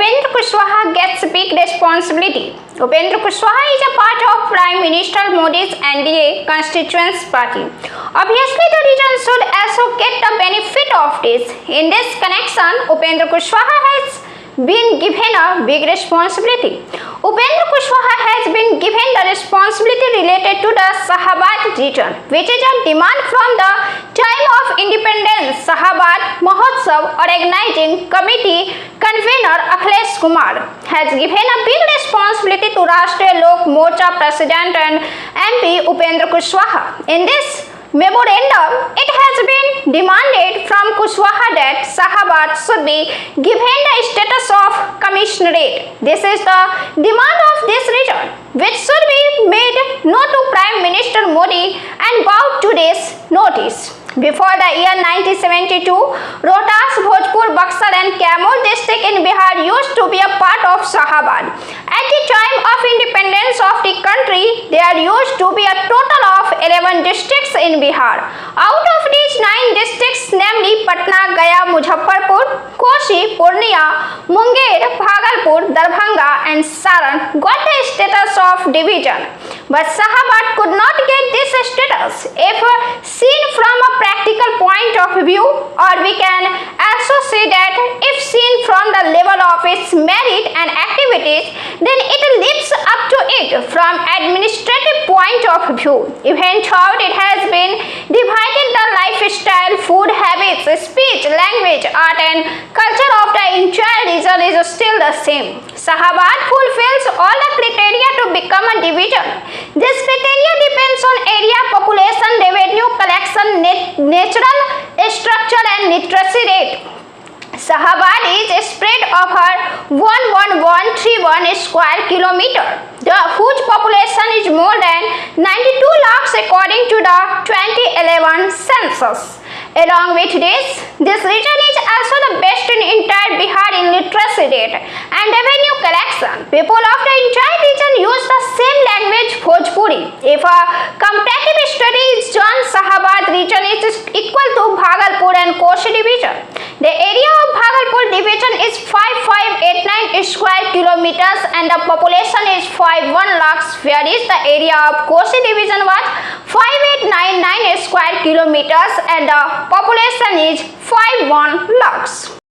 Upendra Kushwaha gets big responsibility. Upendra Kushwaha is a part of Prime Minister Modi's NDA constituency party. Obviously, the region should also get the benefit of this. In this connection, Upendra Kushwaha has been given a big responsibility. Upendra Kushwaha has been given the responsibility related to the Shahabad region, which is a demand from the time of independence. Shahabad Mahotsav organizing committee convener Akhilesh Kumar has given a big responsibility to Rashtriya Lok Morcha President and MP Upendra Kushwaha. In this memorandum, it has been demanded from Kushwaha that Shahabad should be given the status of commissionerate. This is the demand of this region, which should be made known to Prime Minister Modi and brought to this notice. Before the year 1972, Rohtas, Bhojpur, Buxar and Kaimur district in Bihar used to be a part of Shahabad. At the time of independence of the country, there used to be a total of 11 districts in Bihar. Out of these 9 districts, namely Patna, Gaya, Muzaffarpur, Koshi, Purnia, Munger, Bhagalpur, Darbhanga and Saran got the status of division. But Shahabad could not get this status. If seen from a practical point of view, or we can also say that if seen from the level of its merit and activities, then it lives up to it from administrative point of view. Even though it has been divided, the lifestyle, food habits, speech, language, art and culture of the entire region is still the same. Shahabad fulfills all the criteria to become a division. This criteria depends on area, population, revenue collection, natural structure and literacy rate. Shahabad is spread over 11131 square kilometer, whose population is more than 92 lakhs according to the 2011 census. Along with this region is also the best in entire Bihar in literacy rate and revenue collection. People of the entire region use the same language, Bhojpuri. If a comparative study is done, Shahabad region is equal to Bhagalpur and Koshi division. The area of Bhagalpur division is 5589 square kilometers and the population is 51 lakhs, whereas the area of Koshi division was 5899 square kilometers and the population is 51 lakhs.